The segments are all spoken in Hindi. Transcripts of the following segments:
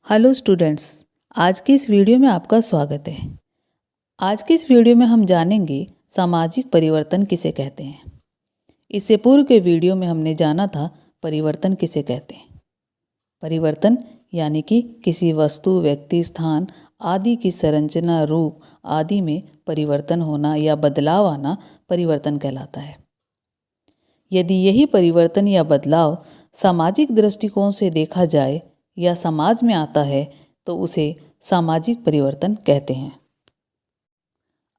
हेलो स्टूडेंट्स, आज की इस वीडियो में आपका स्वागत है। आज की इस वीडियो में हम जानेंगे सामाजिक परिवर्तन किसे कहते हैं। इससे पूर्व के वीडियो में हमने जाना था परिवर्तन किसे कहते हैं। परिवर्तन यानी कि किसी वस्तु, व्यक्ति, स्थान आदि की संरचना, रूप आदि में परिवर्तन होना या बदलाव आना परिवर्तन कहलाता है। यदि यही परिवर्तन या बदलाव सामाजिक दृष्टिकोण से देखा जाए या समाज में आता है तो उसे सामाजिक परिवर्तन कहते हैं।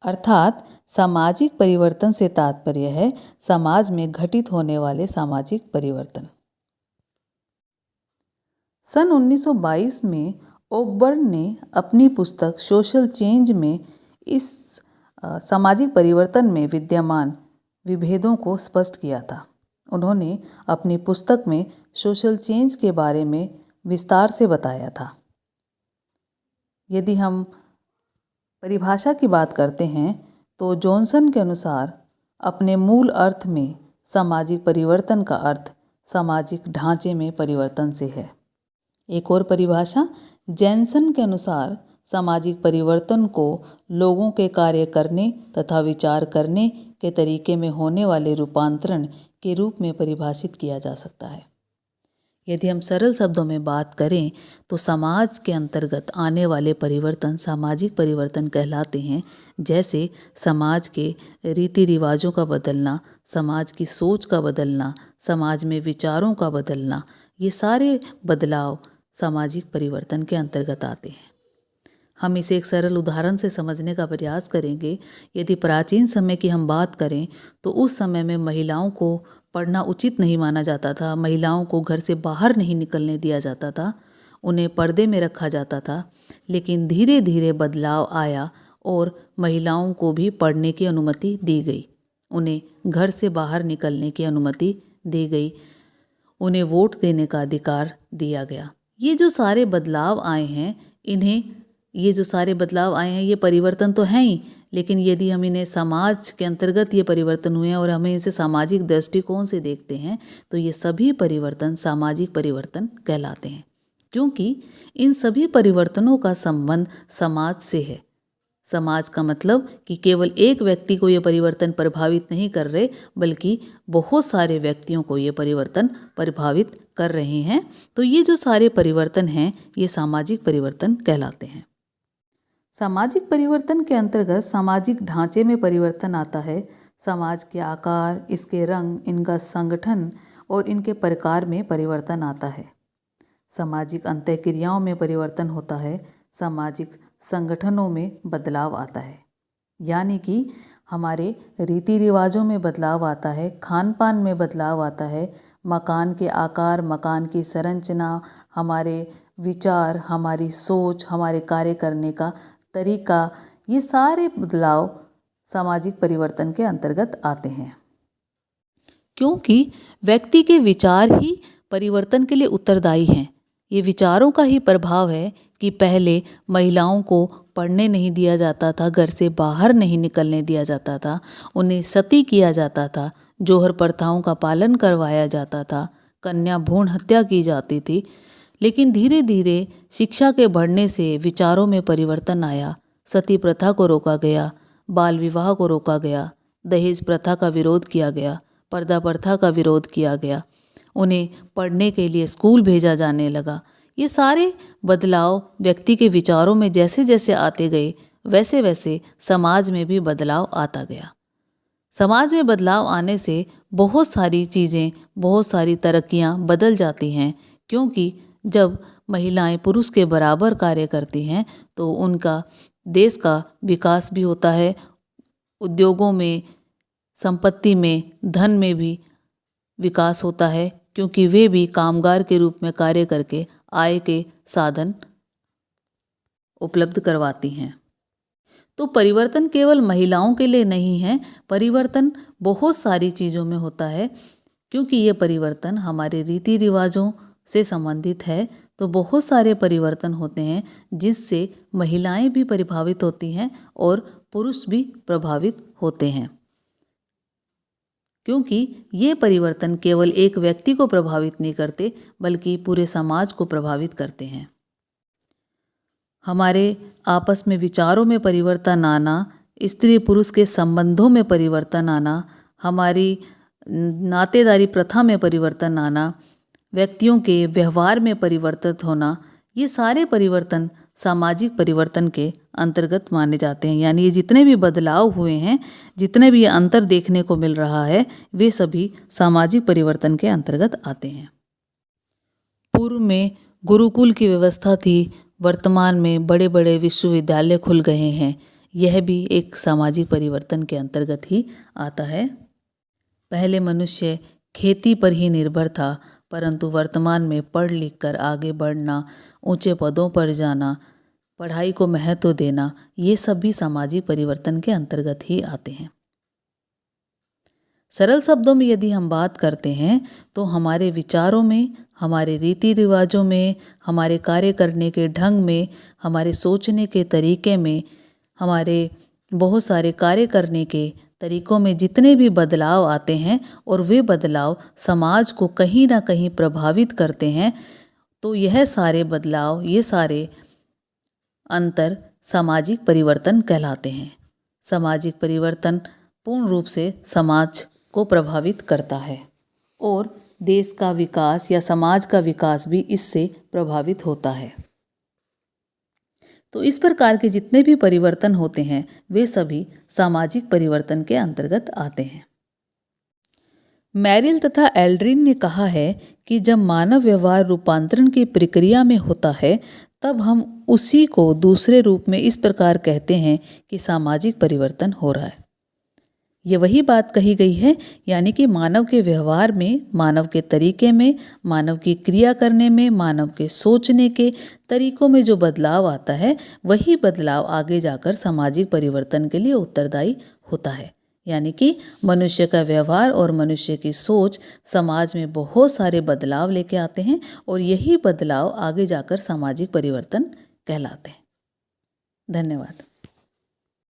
अर्थात सामाजिक परिवर्तन से तात्पर्य है समाज में घटित होने वाले सामाजिक परिवर्तन। सन 1922 में ओकबर्न ने अपनी पुस्तक सोशल चेंज में इस सामाजिक परिवर्तन में विद्यमान विभेदों को स्पष्ट किया था। उन्होंने अपनी पुस्तक में सोशल चेंज के बारे में विस्तार से बताया था। यदि हम परिभाषा की बात करते हैं तो जॉनसन के अनुसार अपने मूल अर्थ में सामाजिक परिवर्तन का अर्थ सामाजिक ढांचे में परिवर्तन से है। एक और परिभाषा जैनसन के अनुसार सामाजिक परिवर्तन को लोगों के कार्य करने तथा विचार करने के तरीके में होने वाले रूपांतरण के रूप में परिभाषित किया जा सकता है। यदि हम सरल शब्दों में बात करें तो समाज के अंतर्गत आने वाले परिवर्तन सामाजिक परिवर्तन कहलाते हैं। जैसे समाज के रीति रिवाजों का बदलना, समाज की सोच का बदलना, समाज में विचारों का बदलना, ये सारे बदलाव सामाजिक परिवर्तन के अंतर्गत आते हैं। हम इसे एक सरल उदाहरण से समझने का प्रयास करेंगे। यदि प्राचीन समय की हम बात करें तो उस समय में महिलाओं को पढ़ना उचित नहीं माना जाता था। महिलाओं को घर से बाहर नहीं निकलने दिया जाता था, उन्हें पर्दे में रखा जाता था। लेकिन धीरे धीरे बदलाव आया और महिलाओं को भी पढ़ने की अनुमति दी गई, उन्हें घर से बाहर निकलने की अनुमति दी गई, उन्हें वोट देने का अधिकार दिया गया। ये जो सारे बदलाव आए हैं ये परिवर्तन तो हैं ही, लेकिन यदि हम इन्हें समाज के अंतर्गत ये परिवर्तन हुए हैं और हमें इसे सामाजिक दृष्टिकोण से देखते हैं तो ये सभी परिवर्तन सामाजिक परिवर्तन कहलाते हैं, क्योंकि इन सभी परिवर्तनों का संबंध समाज से है। समाज का मतलब कि केवल एक व्यक्ति को ये परिवर्तन प्रभावित नहीं कर रहे, बल्कि बहुत सारे व्यक्तियों को ये परिवर्तन प्रभावित कर रहे हैं। तो ये जो सारे परिवर्तन हैं ये सामाजिक परिवर्तन कहलाते हैं। सामाजिक परिवर्तन के अंतर्गत सामाजिक ढांचे में परिवर्तन आता है। समाज के आकार, इसके रंग, इनका संगठन और इनके प्रकार में परिवर्तन आता है। सामाजिक अंतःक्रियाओं में परिवर्तन होता है। सामाजिक संगठनों में बदलाव आता है, यानी कि हमारे रीति रिवाजों में बदलाव आता है, खान पान में बदलाव आता है, मकान के आकार, मकान की संरचना, हमारे विचार, हमारी सोच, हमारे कार्य करने का तरीका, ये सारे बदलाव सामाजिक परिवर्तन के अंतर्गत आते हैं। क्योंकि व्यक्ति के विचार ही परिवर्तन के लिए उत्तरदायी हैं। ये विचारों का ही प्रभाव है कि पहले महिलाओं को पढ़ने नहीं दिया जाता था, घर से बाहर नहीं निकलने दिया जाता था, उन्हें सती किया जाता था, जौहर प्रथाओं का पालन करवाया जाता था, कन्या भ्रूण हत्या की जाती थी। लेकिन धीरे धीरे शिक्षा के बढ़ने से विचारों में परिवर्तन आया। सती प्रथा को रोका गया, बाल विवाह को रोका गया, दहेज प्रथा का विरोध किया गया, पर्दा प्रथा का विरोध किया गया, उन्हें पढ़ने के लिए स्कूल भेजा जाने लगा। ये सारे बदलाव व्यक्ति के विचारों में जैसे जैसे आते गए वैसे वैसे समाज में भी बदलाव आता गया। समाज में बदलाव आने से बहुत सारी चीज़ें, बहुत सारी तरक्कियां बदल जाती हैं, क्योंकि जब महिलाएं पुरुष के बराबर कार्य करती हैं तो उनका देश का विकास भी होता है। उद्योगों में, संपत्ति में, धन में भी विकास होता है, क्योंकि वे भी कामगार के रूप में कार्य करके आय के साधन उपलब्ध करवाती हैं। तो परिवर्तन केवल महिलाओं के लिए नहीं है, परिवर्तन बहुत सारी चीज़ों में होता है। क्योंकि ये परिवर्तन हमारे रीति रिवाजों से संबंधित है, तो बहुत सारे परिवर्तन होते हैं जिससे महिलाएं भी प्रभावित होती हैं और पुरुष भी प्रभावित होते हैं। क्योंकि ये परिवर्तन केवल एक व्यक्ति को प्रभावित नहीं करते, बल्कि पूरे समाज को प्रभावित करते हैं। हमारे आपस में विचारों में परिवर्तन आना, स्त्री पुरुष के संबंधों में परिवर्तन आना, हमारी नातेदारी प्रथा में परिवर्तन आना, व्यक्तियों के व्यवहार में परिवर्तित होना, ये सारे परिवर्तन सामाजिक परिवर्तन के अंतर्गत माने जाते हैं। यानी ये जितने भी बदलाव हुए हैं, जितने भी अंतर देखने को मिल रहा है, वे सभी सामाजिक परिवर्तन के अंतर्गत आते हैं। पूर्व में गुरुकुल की व्यवस्था थी, वर्तमान में बड़े बड़े विश्वविद्यालय खुल गए हैं। यह भी एक सामाजिक परिवर्तन के अंतर्गत ही आता है। पहले मनुष्य खेती पर ही निर्भर था, परंतु वर्तमान में पढ़ लिख कर आगे बढ़ना, ऊंचे पदों पर जाना, पढ़ाई को महत्व देना, ये सब भी सामाजिक परिवर्तन के अंतर्गत ही आते हैं। सरल शब्दों में यदि हम बात करते हैं तो हमारे विचारों में, हमारे रीति रिवाजों में, हमारे कार्य करने के ढंग में, हमारे सोचने के तरीके में, हमारे बहुत सारे कार्य करने के तरीकों में जितने भी बदलाव आते हैं और वे बदलाव समाज को कहीं ना कहीं प्रभावित करते हैं, तो यह सारे बदलाव, ये सारे अंतर सामाजिक परिवर्तन कहलाते हैं। सामाजिक परिवर्तन पूर्ण रूप से समाज को प्रभावित करता है और देश का विकास या समाज का विकास भी इससे प्रभावित होता है। तो इस प्रकार के जितने भी परिवर्तन होते हैं वे सभी सामाजिक परिवर्तन के अंतर्गत आते हैं। मैरिल तथा एल्ड्रिन ने कहा है कि जब मानव व्यवहार रूपांतरण की प्रक्रिया में होता है तब हम उसी को दूसरे रूप में इस प्रकार कहते हैं कि सामाजिक परिवर्तन हो रहा है। ये वही बात कही गई है, यानी कि मानव के व्यवहार में, मानव के तरीके में, मानव की क्रिया करने में, मानव के सोचने के तरीकों में जो बदलाव आता है, वही बदलाव आगे जाकर सामाजिक परिवर्तन के लिए उत्तरदायी होता है। यानी कि मनुष्य का व्यवहार और मनुष्य की सोच समाज में बहुत सारे बदलाव लेके आते हैं और यही बदलाव आगे जाकर सामाजिक परिवर्तन कहलाते हैं। धन्यवाद।